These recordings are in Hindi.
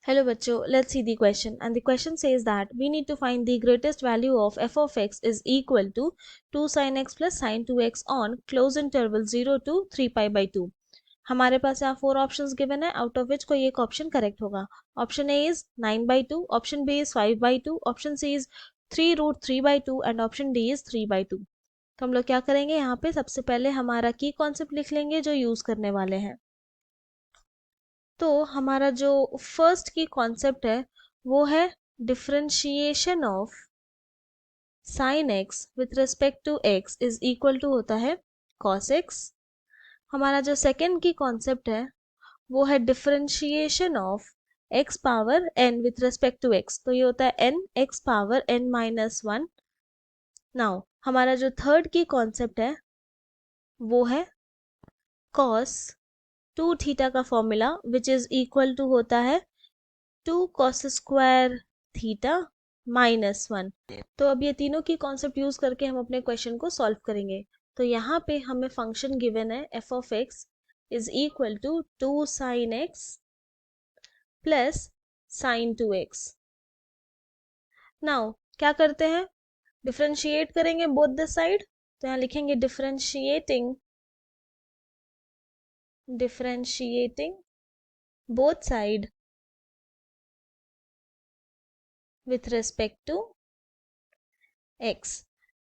Hello bachcho, let's see the question, and the question says that we need to find the greatest value of f of x is equal to 2 sin x plus sin 2x on close interval 0 to 3 pi by 2. हमारे पास यहाँ 4 ऑप्शंस गिवन है, आउट ऑफ विच कोई एक ऑप्शन करेक्ट होगा. Option a is 9/2, option b is 5/2, option C is 3√3/2 and option d is 3/2. तो हम लोग क्या करेंगे, यहाँ पे सबसे पहले हमारा की कॉन्सेप्ट लिख लेंगे जो यूज करने वाले हैं. तो हमारा जो फर्स्ट की कॉन्सेप्ट है वो है differentiation of sine x with respect to x is equal to होता है कॉस एक्स. हमारा जो सेकेंड की कॉन्सेप्ट है वो है differentiation of x power n with respect to x, तो ये होता है n x power n minus 1. Now हमारा जो थर्ड की कॉन्सेप्ट है वो है कॉस 2 थीटा का formula which is equal to होता है 2 cos स्क्वायर थीटा माइनस 1. तो अब ये तीनों की कॉन्सेप्ट यूज करके हम अपने क्वेश्चन को सॉल्व करेंगे. तो यहाँ पे हमें फंक्शन गिवन है f of x is equal to 2 sin x plus sin 2x. Now क्या करते हैं, डिफरेंशिएट करेंगे बोथ द साइड. तो यहाँ लिखेंगे differentiating both side with respect to x.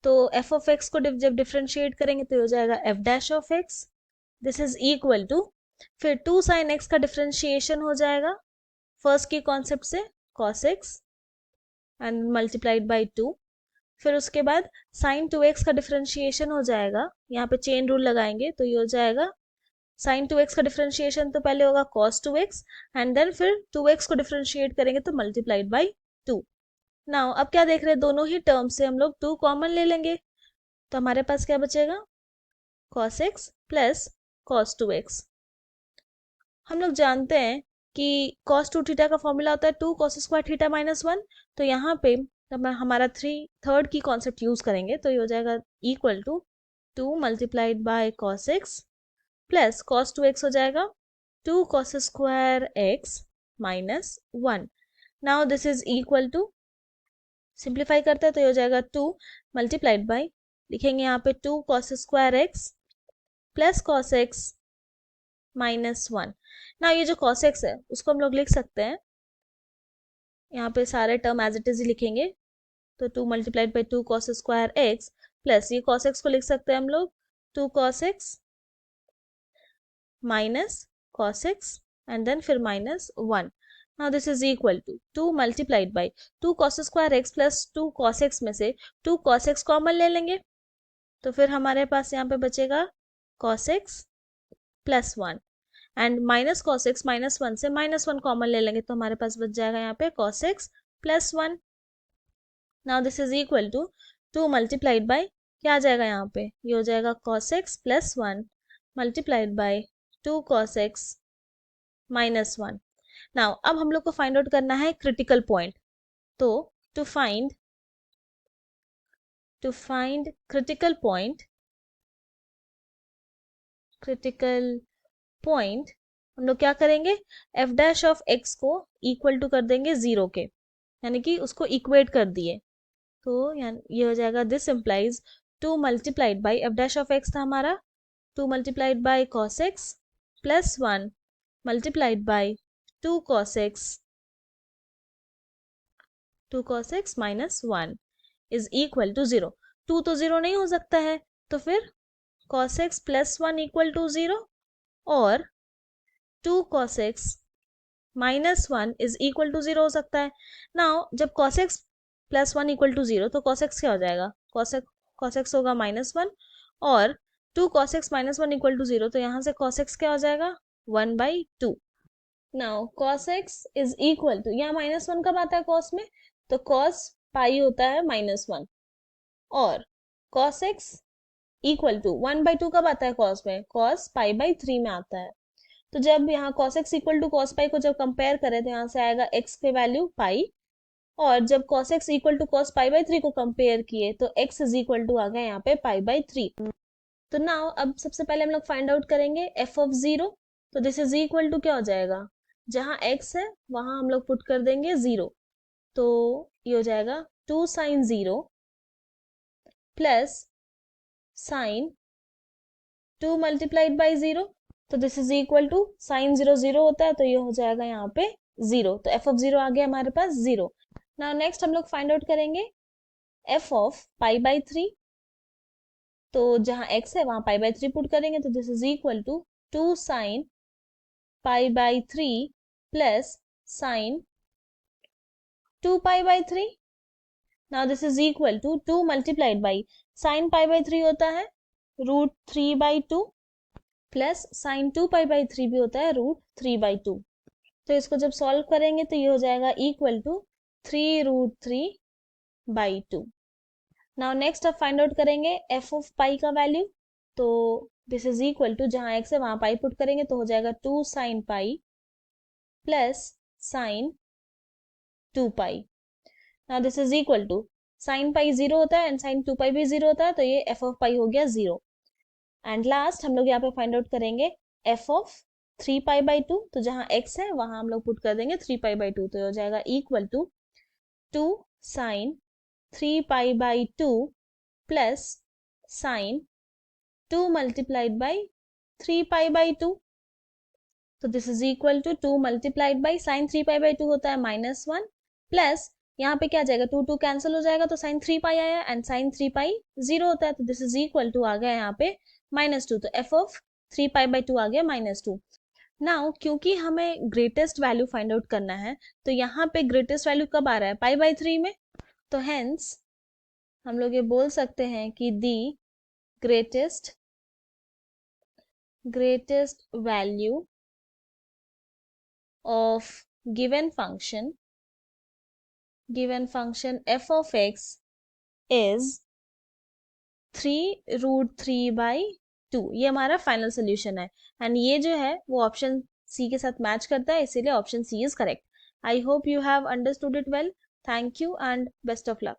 तो f ऑफ x को जब डिफरेंशिएट करेंगे तो हो जाएगा f dash of x. This is equal to, फिर 2 sin x का डिफरेंशिएशन हो जाएगा फर्स्ट की कॉन्सेप्ट से cos x and multiplied by 2. फिर उसके बाद sin 2x का डिफरेंशिएशन हो जाएगा, यहाँ पे चेन रूल लगाएंगे तो ये हो जाएगा sin 2x का डिफरेंशिएशन तो पहले होगा cos 2x एंड देन फिर 2x को डिफरेंशिएट करेंगे तो मल्टीप्लाइड बाई 2. नाउ अब क्या देख रहे हैं, दोनों ही टर्म से हम लोग 2 कॉमन ले लेंगे. तो हमारे पास क्या बचेगा, cos x plus cos 2x. हम लोग जानते हैं कि cos 2 थीटा का फॉर्मूला होता है 2 cos स्क्वायर थीटा माइनस 1. तो यहाँ पे हमारा थर्ड की कॉन्सेप्ट यूज करेंगे तो ये हो जाएगा equal to 2 multiplied by cos x plus cos 2x हो जाएगा 2 cos square x minus 1. Now this is equal to, simplify करते हैं तो ये हो जाएगा 2 मल्टीप्लाइड बाई, लिखेंगे यहाँ पे 2 cos square x plus cos x minus 1. ना ये जो cos x है उसको हम लोग लिख सकते हैं, यहाँ पे सारे टर्म एज इट इज ही लिखेंगे. तो 2 multiplied by 2 cos square x plus ये cos x को लिख सकते हैं हम लोग 2 cos x minus cos x and then फिर minus 1. Now this is equal to 2 multiplied by 2 cos square x plus 2 cos x में से 2 cos x कॉमन ले लेंगे. तो फिर हमारे पास यहाँ पे बचेगा cos x plus 1 and minus cos x minus 1 से माइनस 1 कॉमन ले लेंगे तो हमारे पास बच जाएगा यहाँ पे cos x plus 1. Now this is equal to 2 multiplied by, क्या आ जाएगा यहाँ पे, ये हो जाएगा cos x plus 1 multiplied by 2 cos x minus 1. Now अब हम लोग को फाइंड आउट करना है क्रिटिकल पॉइंट. तो टू फाइंड क्रिटिकल पॉइंट हम लोग क्या करेंगे, f डैश ऑफ x को इक्वल टू कर देंगे 0 के, यानी कि उसको इक्वेट कर दिए. तो ये हो जाएगा this implies 2 multiplied by f dash of x था हमारा 2 multiplied by cos x plus 1 multiplied by 2 cos x minus 1 is equal to 0. 2 तो 0 नहीं हो सकता है, तो फिर cos x plus 1 equal to 0 और 2 cos x minus 1 is equal to 0 हो सकता है. नाउ जब cos x plus 1 equal to 0 तो cos x क्या हो जाएगा, cos x होगा माइनस 1 और 2 cos x minus 1 equal to 0, तो यहाँ से cos x क्या हो जाएगा 1/2. Now cos x is equal to, यहाँ माइनस 1 कब आता है cos में, तो cos पाई होता है माइनस 1 और cos x इक्वल टू 1/2 कब आता है cos में, cos पाई बाई 3 में आता है. तो जब यहाँ cos x equal to cos pi को जब कंपेयर करें तो यहाँ से आएगा x के वैल्यू पाई, और जब cos x equal to cos pi by 3 को कंपेयर किए तो x इज इक्वल टू आ गया यहाँ पे पाई बाई 3. तो नाउ अब सबसे पहले हम लोग फाइंड आउट करेंगे f ऑफ 0. तो दिस इज इक्वल टू क्या हो जाएगा, जहाँ x है वहां हम लोग पुट कर देंगे 0, तो ये हो जाएगा 2 sine 0 plus sine 2 multiplied by 0, तो this is equal to sine 0 0 होता है, तो ये हो जाएगा यहाँ पे 0, तो f ऑफ 0 आ गया हमारे पास 0। नाउ नेक्स्ट हम लोग फाइंड आउट करेंगे f ऑफ पाई बाई 3, तो जहाँ x है वहां पाई बाई 3 पुट करेंगे, तो this is equal to 2 sine pi by 3 plus sine 2 pi by 3। Now this is equal to 2 multiplied by sine pi by 3 होता है √3/2 प्लस साइन 2 पाई बाई 3 भी होता है √3/2। तो इसको जब सॉल्व करेंगे तो ये हो जाएगा इक्वल टू 3√3/2। नाउ नेक्स्ट अब फाइंड आउट करेंगे एफ ऑफ पाई का वैल्यू, तो दिस इज इक्वल टू जहां x है वहां पाई पुट करेंगे, तो हो जाएगा 2 sine pi plus sine 2 pi. Now this is equal to sine pi 0 होता है एंड साइन 2 पाई भी 0 होता है, तो ये एफ ऑफ पाई हो गया 0। एंड लास्ट हम लोग यहाँ पे फाइंड आउट करेंगे एफ ऑफ 3π/2, तो जहां x है वहां हम लोग पुट कर देंगे 3π/2, तो हो जाएगा equal to 2 sine 3π/2 plus sine 2 multiplied by 3π/2, तो this is equal to 2 multiplied by sine 3π/2 होता है -1 प्लस यहाँ पे क्या आ जाएगा 2 2 कैंसिल हो जाएगा, तो साइन 3 पाई आया एंड साइन 3 पाई 0 होता है, तो दिस इज इक्वल टू आ गया यहाँ पे -2, तो एफ ऑफ 3π/2 आ गया -2। नाउ क्योंकि हमें ग्रेटेस्ट वैल्यू फाइंड आउट करना है, तो यहाँ पे ग्रेटेस्ट वैल्यू कब आ रहा है π/3 में, तो हेंस हम लोग ये बोल सकते हैं कि the greatest value of given function f of x is 3√3/2। ये हमारा फाइनल सोल्यूशन है एंड ये जो है वो ऑप्शन सी के साथ मैच करता है, इसीलिए option C is correct. I hope you have understood it well. Thank you and best of luck.